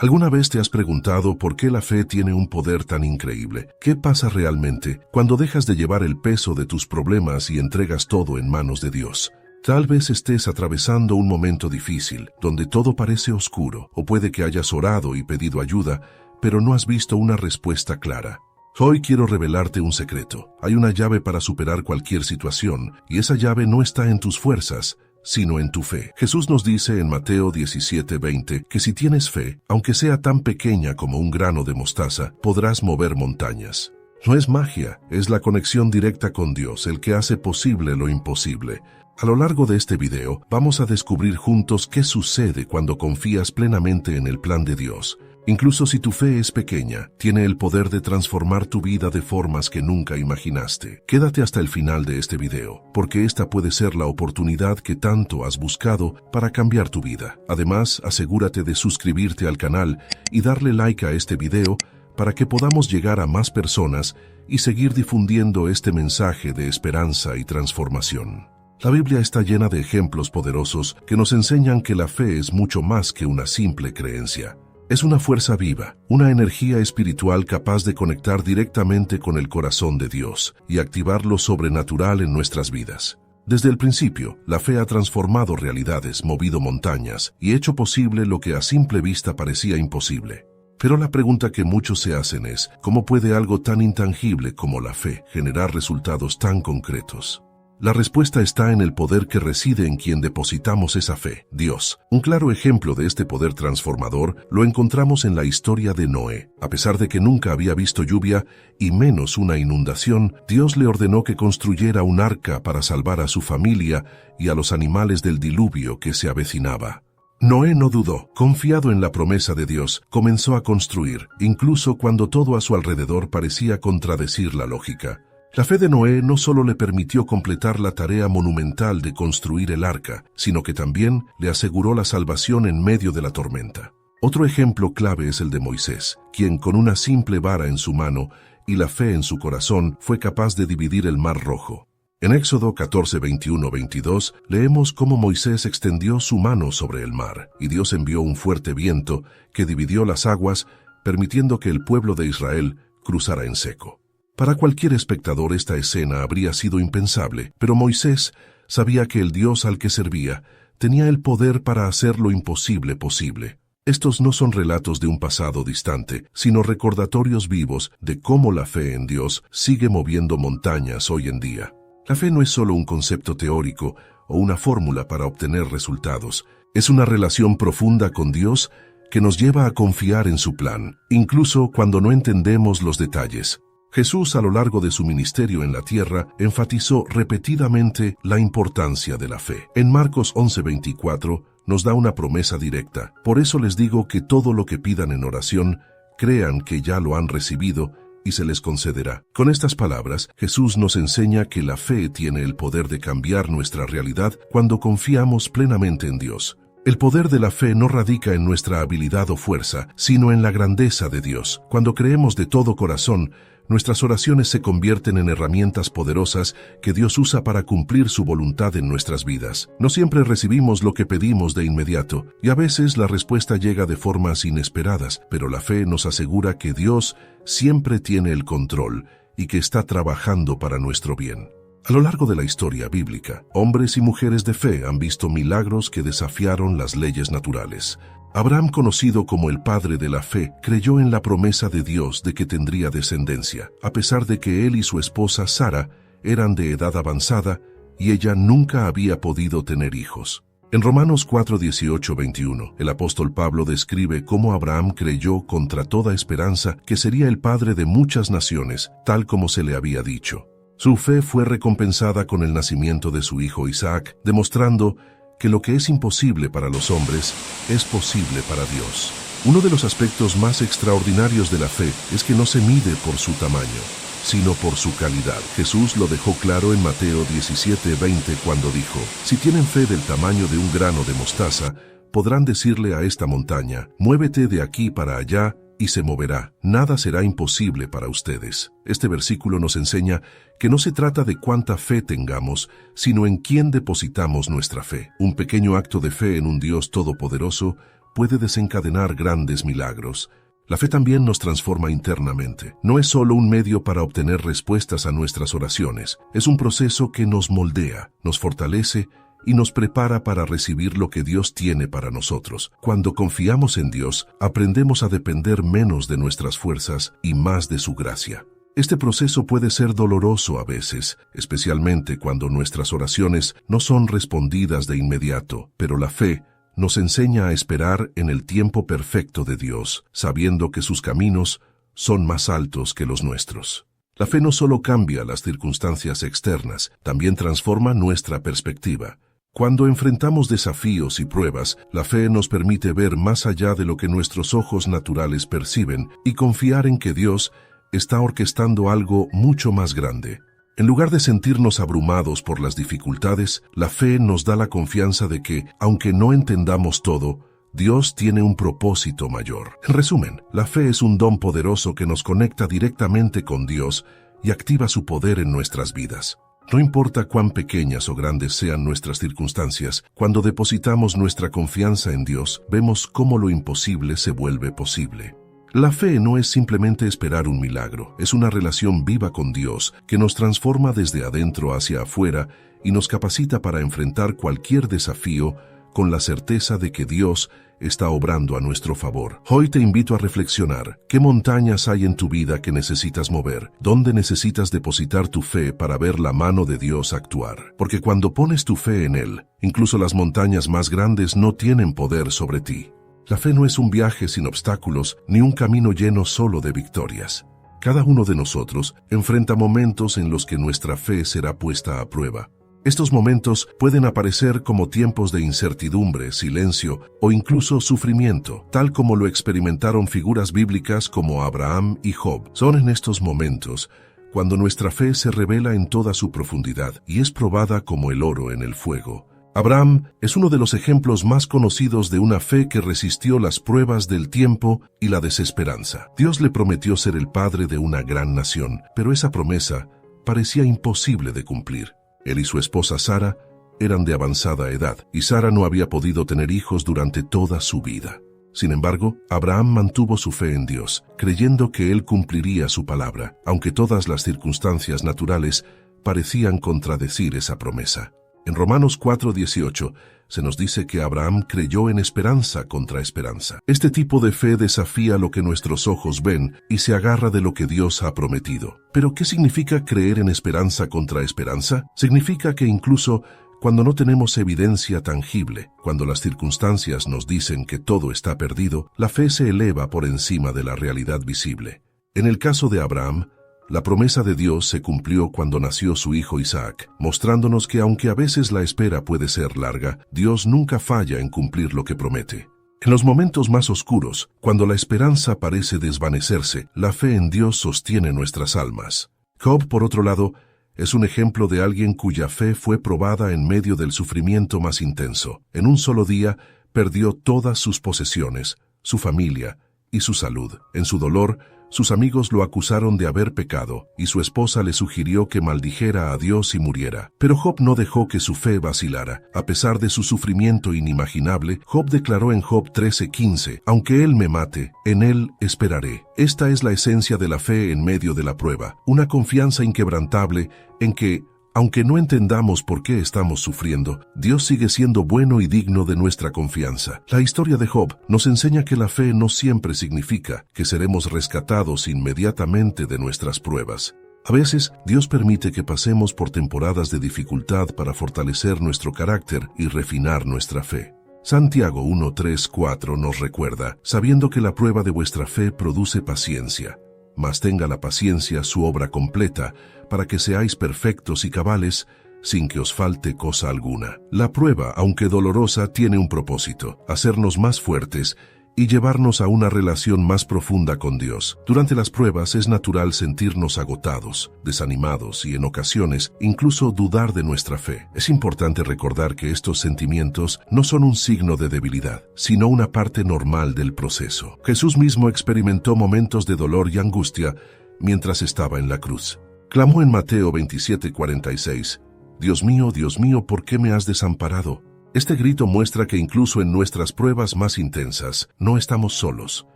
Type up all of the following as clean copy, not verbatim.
¿Alguna vez te has preguntado por qué la fe tiene un poder tan increíble? ¿Qué pasa realmente cuando dejas de llevar el peso de tus problemas y entregas todo en manos de Dios? Tal vez estés atravesando un momento difícil, donde todo parece oscuro, o puede que hayas orado y pedido ayuda, pero no has visto una respuesta clara. Hoy quiero revelarte un secreto. Hay una llave para superar cualquier situación, y esa llave no está en tus fuerzas, sino en tu fe. Jesús nos dice en Mateo 17:20 que si tienes fe, aunque sea tan pequeña como un grano de mostaza, podrás mover montañas. No es magia, es la conexión directa con Dios el que hace posible lo imposible. A lo largo de este video, vamos a descubrir juntos qué sucede cuando confías plenamente en el plan de Dios. Incluso si tu fe es pequeña, tiene el poder de transformar tu vida de formas que nunca imaginaste. Quédate hasta el final de este video, porque esta puede ser la oportunidad que tanto has buscado para cambiar tu vida. Además, asegúrate de suscribirte al canal y darle like a este video para que podamos llegar a más personas y seguir difundiendo este mensaje de esperanza y transformación. La Biblia está llena de ejemplos poderosos que nos enseñan que la fe es mucho más que una simple creencia. Es una fuerza viva, una energía espiritual capaz de conectar directamente con el corazón de Dios y activar lo sobrenatural en nuestras vidas. Desde el principio, la fe ha transformado realidades, movido montañas y hecho posible lo que a simple vista parecía imposible. Pero la pregunta que muchos se hacen es, ¿cómo puede algo tan intangible como la fe generar resultados tan concretos? La respuesta está en el poder que reside en quien depositamos esa fe, Dios. Un claro ejemplo de este poder transformador lo encontramos en la historia de Noé. A pesar de que nunca había visto lluvia y menos una inundación, Dios le ordenó que construyera un arca para salvar a su familia y a los animales del diluvio que se avecinaba. Noé no dudó, confiado en la promesa de Dios, comenzó a construir, incluso cuando todo a su alrededor parecía contradecir la lógica. La fe de Noé no solo le permitió completar la tarea monumental de construir el arca, sino que también le aseguró la salvación en medio de la tormenta. Otro ejemplo clave es el de Moisés, quien con una simple vara en su mano y la fe en su corazón fue capaz de dividir el Mar Rojo. En Éxodo 14:21-22 leemos cómo Moisés extendió su mano sobre el mar, y Dios envió un fuerte viento que dividió las aguas, permitiendo que el pueblo de Israel cruzara en seco. Para cualquier espectador esta escena habría sido impensable, pero Moisés sabía que el Dios al que servía tenía el poder para hacer lo imposible posible. Estos no son relatos de un pasado distante, sino recordatorios vivos de cómo la fe en Dios sigue moviendo montañas hoy en día. La fe no es solo un concepto teórico o una fórmula para obtener resultados. Es una relación profunda con Dios que nos lleva a confiar en su plan, incluso cuando no entendemos los detalles. Jesús, a lo largo de su ministerio en la tierra, enfatizó repetidamente la importancia de la fe. En Marcos 11:24 nos da una promesa directa. Por eso les digo que todo lo que pidan en oración, crean que ya lo han recibido y se les concederá. Con estas palabras, Jesús nos enseña que la fe tiene el poder de cambiar nuestra realidad cuando confiamos plenamente en Dios. El poder de la fe no radica en nuestra habilidad o fuerza, sino en la grandeza de Dios. Cuando creemos de todo corazón, nuestras oraciones se convierten en herramientas poderosas que Dios usa para cumplir su voluntad en nuestras vidas. No siempre recibimos lo que pedimos de inmediato, y a veces la respuesta llega de formas inesperadas, pero la fe nos asegura que Dios siempre tiene el control y que está trabajando para nuestro bien. A lo largo de la historia bíblica, hombres y mujeres de fe han visto milagros que desafiaron las leyes naturales. Abraham, conocido como el padre de la fe, creyó en la promesa de Dios de que tendría descendencia, a pesar de que él y su esposa Sara eran de edad avanzada y ella nunca había podido tener hijos. En Romanos 4:18-21, el apóstol Pablo describe cómo Abraham creyó contra toda esperanza que sería el padre de muchas naciones, tal como se le había dicho. Su fe fue recompensada con el nacimiento de su hijo Isaac, demostrando que lo que es imposible para los hombres es posible para Dios. Uno de los aspectos más extraordinarios de la fe es que no se mide por su tamaño, sino por su calidad. Jesús lo dejó claro en Mateo 17:20 cuando dijo: si tienen fe del tamaño de un grano de mostaza, podrán decirle a esta montaña: muévete de aquí para allá, y se moverá. Nada será imposible para ustedes. Este versículo nos enseña que no se trata de cuánta fe tengamos, sino en quién depositamos nuestra fe. Un pequeño acto de fe en un Dios todopoderoso puede desencadenar grandes milagros. La fe también nos transforma internamente. No es solo un medio para obtener respuestas a nuestras oraciones, es un proceso que nos moldea, nos fortalece y nos prepara para recibir lo que Dios tiene para nosotros. Cuando confiamos en Dios, aprendemos a depender menos de nuestras fuerzas y más de su gracia. Este proceso puede ser doloroso a veces, especialmente cuando nuestras oraciones no son respondidas de inmediato, pero la fe nos enseña a esperar en el tiempo perfecto de Dios, sabiendo que sus caminos son más altos que los nuestros. La fe no solo cambia las circunstancias externas, también transforma nuestra perspectiva. Cuando enfrentamos desafíos y pruebas, la fe nos permite ver más allá de lo que nuestros ojos naturales perciben y confiar en que Dios está orquestando algo mucho más grande. En lugar de sentirnos abrumados por las dificultades, la fe nos da la confianza de que, aunque no entendamos todo, Dios tiene un propósito mayor. En resumen, la fe es un don poderoso que nos conecta directamente con Dios y activa su poder en nuestras vidas. No importa cuán pequeñas o grandes sean nuestras circunstancias, cuando depositamos nuestra confianza en Dios, vemos cómo lo imposible se vuelve posible. La fe no es simplemente esperar un milagro, es una relación viva con Dios que nos transforma desde adentro hacia afuera y nos capacita para enfrentar cualquier desafío con la certeza de que Dios está obrando a nuestro favor. Hoy te invito a reflexionar. ¿Qué montañas hay en tu vida que necesitas mover? ¿Dónde necesitas depositar tu fe para ver la mano de Dios actuar? Porque cuando pones tu fe en Él, incluso las montañas más grandes no tienen poder sobre ti. La fe no es un viaje sin obstáculos, ni un camino lleno solo de victorias. Cada uno de nosotros enfrenta momentos en los que nuestra fe será puesta a prueba. Estos momentos pueden aparecer como tiempos de incertidumbre, silencio o incluso sufrimiento, tal como lo experimentaron figuras bíblicas como Abraham y Job. Son en estos momentos cuando nuestra fe se revela en toda su profundidad y es probada como el oro en el fuego. Abraham es uno de los ejemplos más conocidos de una fe que resistió las pruebas del tiempo y la desesperanza. Dios le prometió ser el padre de una gran nación, pero esa promesa parecía imposible de cumplir. Él y su esposa Sara eran de avanzada edad, y Sara no había podido tener hijos durante toda su vida. Sin embargo, Abraham mantuvo su fe en Dios, creyendo que Él cumpliría su palabra, aunque todas las circunstancias naturales parecían contradecir esa promesa. En Romanos 4:18 se nos dice que Abraham creyó en esperanza contra esperanza. Este tipo de fe desafía lo que nuestros ojos ven y se agarra de lo que Dios ha prometido. ¿Pero qué significa creer en esperanza contra esperanza? Significa que incluso cuando no tenemos evidencia tangible, cuando las circunstancias nos dicen que todo está perdido, la fe se eleva por encima de la realidad visible. En el caso de Abraham, la promesa de Dios se cumplió cuando nació su hijo Isaac, mostrándonos que aunque a veces la espera puede ser larga, Dios nunca falla en cumplir lo que promete. En los momentos más oscuros, cuando la esperanza parece desvanecerse, la fe en Dios sostiene nuestras almas. Job, por otro lado, es un ejemplo de alguien cuya fe fue probada en medio del sufrimiento más intenso. En un solo día, perdió todas sus posesiones, su familia y su salud. En su dolor, sus amigos lo acusaron de haber pecado, y su esposa le sugirió que maldijera a Dios y muriera. Pero Job no dejó que su fe vacilara. A pesar de su sufrimiento inimaginable, Job declaró en Job 13:15, «Aunque él me mate, en él esperaré». Esta es la esencia de la fe en medio de la prueba, una confianza inquebrantable en que, aunque no entendamos por qué estamos sufriendo, Dios sigue siendo bueno y digno de nuestra confianza. La historia de Job nos enseña que la fe no siempre significa que seremos rescatados inmediatamente de nuestras pruebas. A veces, Dios permite que pasemos por temporadas de dificultad para fortalecer nuestro carácter y refinar nuestra fe. Santiago 1:3-4 nos recuerda, sabiendo que la prueba de vuestra fe produce paciencia. Mas tenga la paciencia su obra completa, para que seáis perfectos y cabales, sin que os falte cosa alguna. La prueba, aunque dolorosa, tiene un propósito: hacernos más fuertes y llevarnos a una relación más profunda con Dios. Durante las pruebas es natural sentirnos agotados, desanimados y en ocasiones incluso dudar de nuestra fe. Es importante recordar que estos sentimientos no son un signo de debilidad, sino una parte normal del proceso. Jesús mismo experimentó momentos de dolor y angustia mientras estaba en la cruz. Clamó en Mateo 27:46, Dios mío, ¿por qué me has desamparado?». Este grito muestra que incluso en nuestras pruebas más intensas, no estamos solos.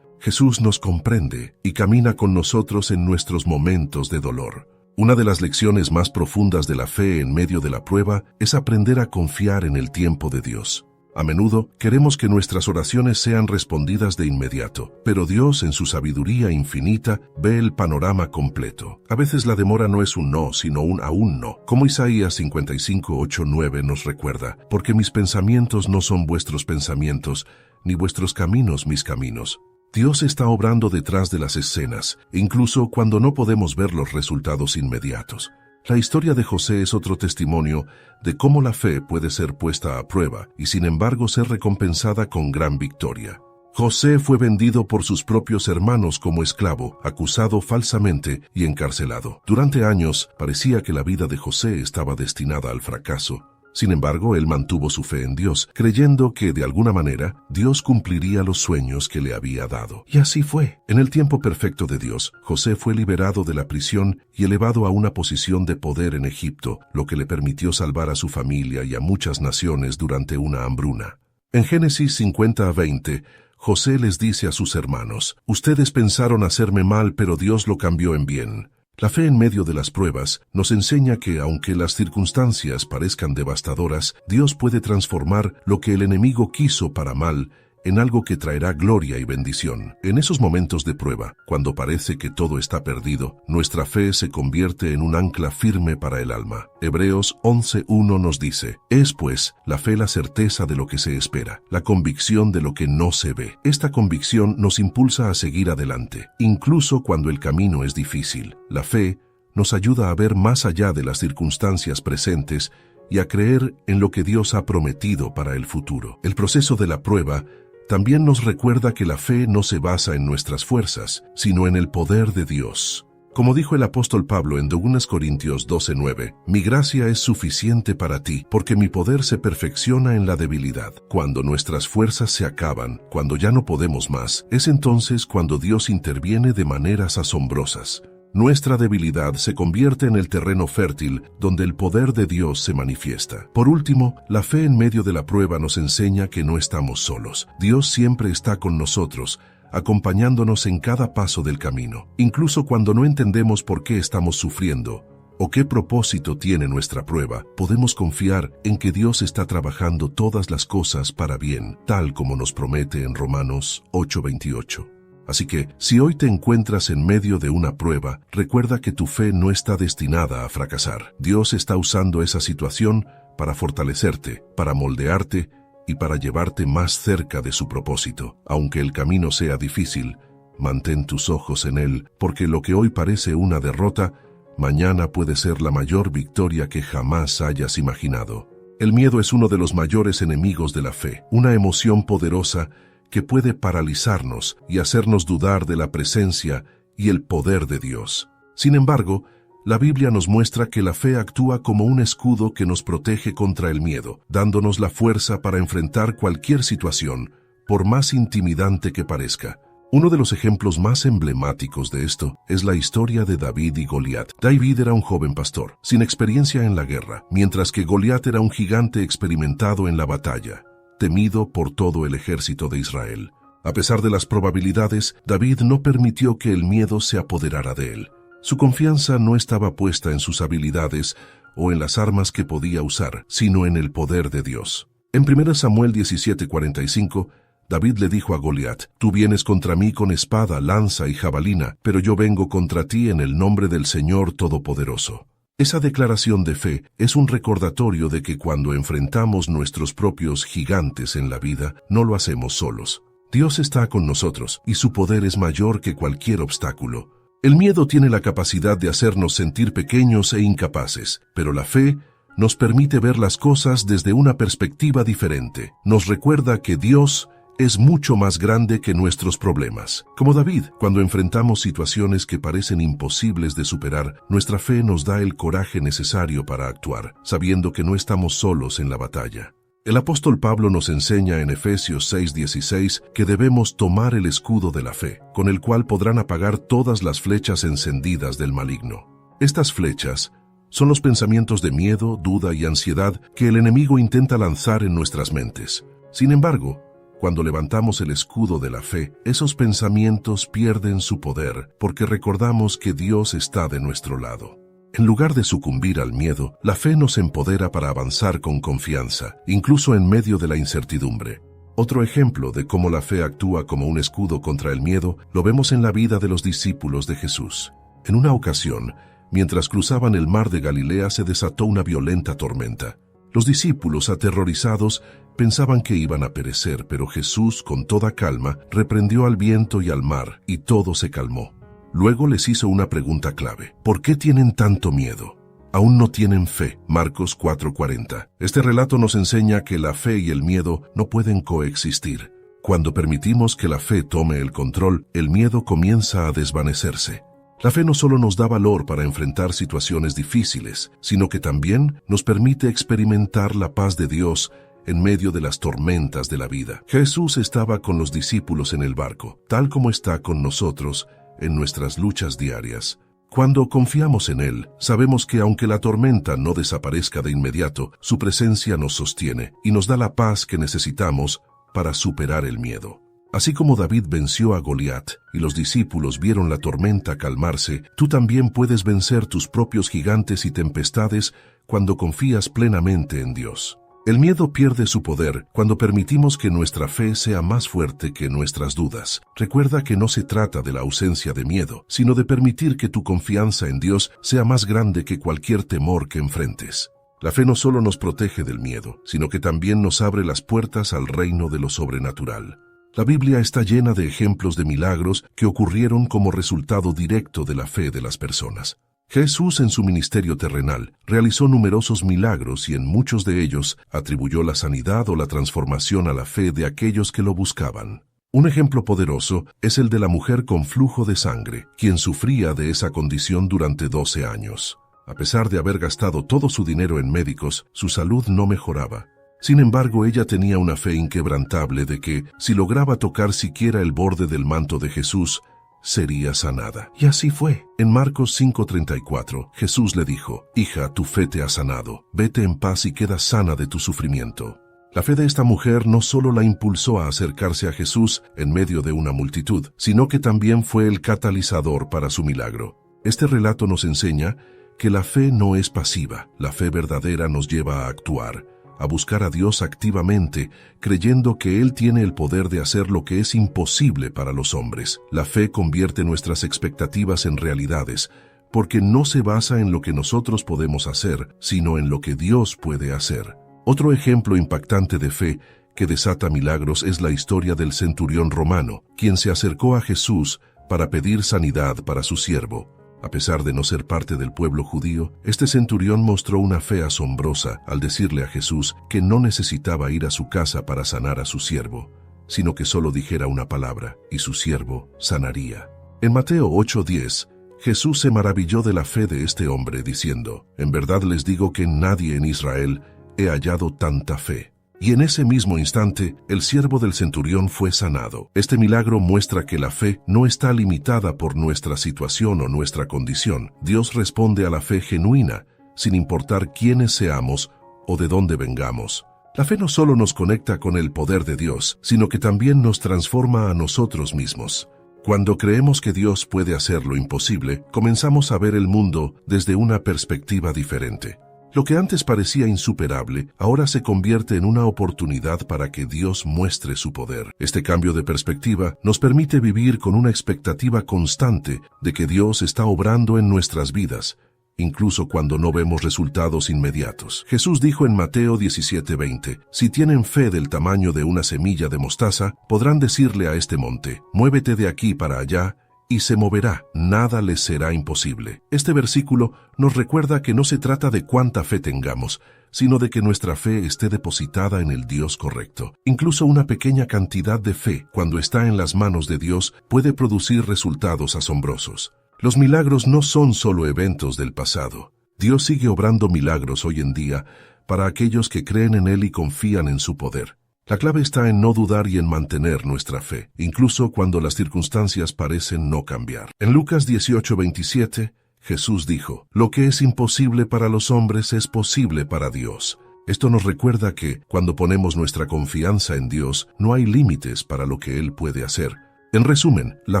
Jesús nos comprende y camina con nosotros en nuestros momentos de dolor. Una de las lecciones más profundas de la fe en medio de la prueba es aprender a confiar en el tiempo de Dios. A menudo queremos que nuestras oraciones sean respondidas de inmediato, pero Dios en su sabiduría infinita ve el panorama completo. A veces la demora no es un no, sino un aún no. Como Isaías 55, 8, 9 nos recuerda, porque mis pensamientos no son vuestros pensamientos, ni vuestros caminos mis caminos. Dios está obrando detrás de las escenas, incluso cuando no podemos ver los resultados inmediatos. La historia de José es otro testimonio de cómo la fe puede ser puesta a prueba y sin embargo ser recompensada con gran victoria. José fue vendido por sus propios hermanos como esclavo, acusado falsamente y encarcelado. Durante años parecía que la vida de José estaba destinada al fracaso. Sin embargo, él mantuvo su fe en Dios, creyendo que, de alguna manera, Dios cumpliría los sueños que le había dado. Y así fue. En el tiempo perfecto de Dios, José fue liberado de la prisión y elevado a una posición de poder en Egipto, lo que le permitió salvar a su familia y a muchas naciones durante una hambruna. En Génesis 50 a 20, José les dice a sus hermanos, «Ustedes pensaron hacerme mal, pero Dios lo cambió en bien». La fe en medio de las pruebas nos enseña que, aunque las circunstancias parezcan devastadoras, Dios puede transformar lo que el enemigo quiso para mal en algo que traerá gloria y bendición. En esos momentos de prueba, cuando parece que todo está perdido, nuestra fe se convierte en un ancla firme para el alma. Hebreos 11:1 nos dice, «Es pues la fe la certeza de lo que se espera, la convicción de lo que no se ve». Esta convicción nos impulsa a seguir adelante, incluso cuando el camino es difícil. La fe nos ayuda a ver más allá de las circunstancias presentes y a creer en lo que Dios ha prometido para el futuro. El proceso de la prueba también nos recuerda que la fe no se basa en nuestras fuerzas, sino en el poder de Dios. Como dijo el apóstol Pablo en 2 Corintios 12:9, «Mi gracia es suficiente para ti, porque mi poder se perfecciona en la debilidad». Cuando nuestras fuerzas se acaban, cuando ya no podemos más, es entonces cuando Dios interviene de maneras asombrosas. Nuestra debilidad se convierte en el terreno fértil donde el poder de Dios se manifiesta. Por último, la fe en medio de la prueba nos enseña que no estamos solos. Dios siempre está con nosotros, acompañándonos en cada paso del camino. Incluso cuando no entendemos por qué estamos sufriendo o qué propósito tiene nuestra prueba, podemos confiar en que Dios está trabajando todas las cosas para bien, tal como nos promete en Romanos 8:28. Así que, si hoy te encuentras en medio de una prueba, recuerda que tu fe no está destinada a fracasar. Dios está usando esa situación para fortalecerte, para moldearte y para llevarte más cerca de su propósito. Aunque el camino sea difícil, mantén tus ojos en Él, porque lo que hoy parece una derrota, mañana puede ser la mayor victoria que jamás hayas imaginado. El miedo es uno de los mayores enemigos de la fe, una emoción poderosa que puede paralizarnos y hacernos dudar de la presencia y el poder de Dios. Sin embargo, la Biblia nos muestra que la fe actúa como un escudo que nos protege contra el miedo, dándonos la fuerza para enfrentar cualquier situación, por más intimidante que parezca. Uno de los ejemplos más emblemáticos de esto es la historia de David y Goliat. David era un joven pastor, sin experiencia en la guerra, mientras que Goliat era un gigante experimentado en la batalla, temido por todo el ejército de Israel. A pesar de las probabilidades, David no permitió que el miedo se apoderara de él. Su confianza no estaba puesta en sus habilidades o en las armas que podía usar, sino en el poder de Dios. En 1 Samuel 17:45, David le dijo a Goliat, «Tú vienes contra mí con espada, lanza y jabalina, pero yo vengo contra ti en el nombre del Señor Todopoderoso». Esa declaración de fe es un recordatorio de que cuando enfrentamos nuestros propios gigantes en la vida, no lo hacemos solos. Dios está con nosotros y su poder es mayor que cualquier obstáculo. El miedo tiene la capacidad de hacernos sentir pequeños e incapaces, pero la fe nos permite ver las cosas desde una perspectiva diferente. Nos recuerda que Dios es mucho más grande que nuestros problemas. Como David, cuando enfrentamos situaciones que parecen imposibles de superar, nuestra fe nos da el coraje necesario para actuar, sabiendo que no estamos solos en la batalla. El apóstol Pablo nos enseña en Efesios 6:16 que debemos tomar el escudo de la fe, con el cual podrán apagar todas las flechas encendidas del maligno. Estas flechas Son los pensamientos de miedo, duda y ansiedad que el enemigo intenta lanzar en nuestras mentes. Sin embargo, cuando levantamos el escudo de la fe, esos pensamientos pierden su poder porque recordamos que Dios está de nuestro lado. En lugar de sucumbir al miedo, la fe nos empodera para avanzar con confianza, incluso en medio de la incertidumbre. Otro ejemplo de cómo la fe actúa como un escudo contra el miedo lo vemos en la vida de los discípulos de Jesús. En una ocasión, mientras cruzaban el mar de Galilea, se desató una violenta tormenta. Los discípulos, aterrorizados, pensaban que iban a perecer, pero Jesús, con toda calma, reprendió al viento y al mar, y todo se calmó. Luego les hizo una pregunta clave. ¿Por qué tienen tanto miedo? Aún no tienen fe. Marcos 4:40. Este relato nos enseña que la fe y el miedo no pueden coexistir. Cuando permitimos que la fe tome el control, el miedo comienza a desvanecerse. La fe no solo nos da valor para enfrentar situaciones difíciles, sino que también nos permite experimentar la paz de Dios en medio de las tormentas de la vida. Jesús estaba con los discípulos en el barco, tal como está con nosotros en nuestras luchas diarias. Cuando confiamos en Él, sabemos que aunque la tormenta no desaparezca de inmediato, su presencia nos sostiene y nos da la paz que necesitamos para superar el miedo. Así como David venció a Goliat y los discípulos vieron la tormenta calmarse, tú también puedes vencer tus propios gigantes y tempestades cuando confías plenamente en Dios. El miedo pierde su poder cuando permitimos que nuestra fe sea más fuerte que nuestras dudas. Recuerda que no se trata de la ausencia de miedo, sino de permitir que tu confianza en Dios sea más grande que cualquier temor que enfrentes. La fe no solo nos protege del miedo, sino que también nos abre las puertas al reino de lo sobrenatural. La Biblia está llena de ejemplos de milagros que ocurrieron como resultado directo de la fe de las personas. Jesús en su ministerio terrenal realizó numerosos milagros y en muchos de ellos atribuyó la sanidad o la transformación a la fe de aquellos que lo buscaban. Un ejemplo poderoso es el de la mujer con flujo de sangre, quien sufría de esa condición durante 12 años. A pesar de haber gastado todo su dinero en médicos, su salud no mejoraba. Sin embargo, ella tenía una fe inquebrantable de que, si lograba tocar siquiera el borde del manto de Jesús, sería sanada. Y así fue. En Marcos 5:34, Jesús le dijo: «Hija, tu fe te ha sanado. Vete en paz y queda sana de tu sufrimiento». La fe de esta mujer no solo la impulsó a acercarse a Jesús en medio de una multitud, sino que también fue el catalizador para su milagro. Este relato nos enseña que la fe no es pasiva. La fe verdadera nos lleva a actuar, a buscar a Dios activamente, creyendo que Él tiene el poder de hacer lo que es imposible para los hombres. La fe convierte nuestras expectativas en realidades, porque no se basa en lo que nosotros podemos hacer, sino en lo que Dios puede hacer. Otro ejemplo impactante de fe que desata milagros es la historia del centurión romano, quien se acercó a Jesús para pedir sanidad para su siervo. A pesar de no ser parte del pueblo judío, este centurión mostró una fe asombrosa al decirle a Jesús que no necesitaba ir a su casa para sanar a su siervo, sino que solo dijera una palabra y su siervo sanaría. En Mateo 8:10, Jesús se maravilló de la fe de este hombre diciendo: «En verdad les digo que en nadie en Israel he hallado tanta fe». Y en ese mismo instante, el siervo del centurión fue sanado. Este milagro muestra que la fe no está limitada por nuestra situación o nuestra condición. Dios responde a la fe genuina, sin importar quiénes seamos o de dónde vengamos. La fe no solo nos conecta con el poder de Dios, sino que también nos transforma a nosotros mismos. Cuando creemos que Dios puede hacer lo imposible, comenzamos a ver el mundo desde una perspectiva diferente. Lo que antes parecía insuperable, ahora se convierte en una oportunidad para que Dios muestre su poder. Este cambio de perspectiva nos permite vivir con una expectativa constante de que Dios está obrando en nuestras vidas, incluso cuando no vemos resultados inmediatos. Jesús dijo en Mateo 17:20, «Si tienen fe del tamaño de una semilla de mostaza, podrán decirle a este monte: muévete de aquí para allá, y se moverá, nada les será imposible». Este versículo nos recuerda que no se trata de cuánta fe tengamos, sino de que nuestra fe esté depositada en el Dios correcto. Incluso una pequeña cantidad de fe, cuando está en las manos de Dios, puede producir resultados asombrosos. Los milagros no son solo eventos del pasado. Dios sigue obrando milagros hoy en día para aquellos que creen en Él y confían en su poder. La clave está en no dudar y en mantener nuestra fe, incluso cuando las circunstancias parecen no cambiar. En Lucas 18:27, Jesús dijo, lo que es imposible para los hombres es posible para Dios. Esto nos recuerda que, cuando ponemos nuestra confianza en Dios, no hay límites para lo que Él puede hacer. En resumen, la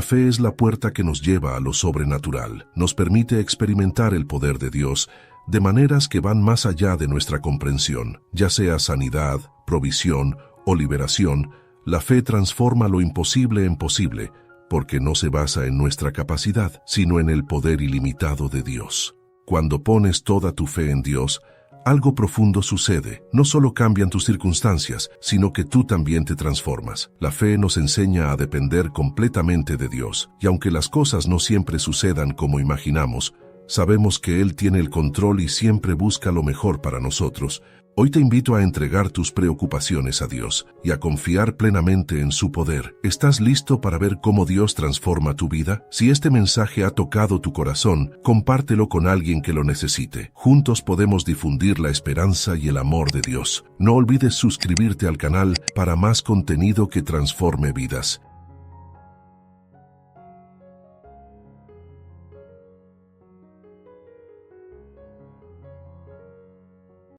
fe es la puerta que nos lleva a lo sobrenatural. Nos permite experimentar el poder de Dios de maneras que van más allá de nuestra comprensión. Ya sea sanidad, provisión o liberación, la fe transforma lo imposible en posible, porque no se basa en nuestra capacidad, sino en el poder ilimitado de Dios. Cuando pones toda tu fe en Dios, algo profundo sucede. No solo cambian tus circunstancias, sino que tú también te transformas. La fe nos enseña a depender completamente de Dios, y aunque las cosas no siempre sucedan como imaginamos, sabemos que Él tiene el control y siempre busca lo mejor para nosotros. Hoy te invito a entregar tus preocupaciones a Dios y a confiar plenamente en su poder. ¿Estás listo para ver cómo Dios transforma tu vida? Si este mensaje ha tocado tu corazón, compártelo con alguien que lo necesite. Juntos podemos difundir la esperanza y el amor de Dios. No olvides suscribirte al canal para más contenido que transforme vidas.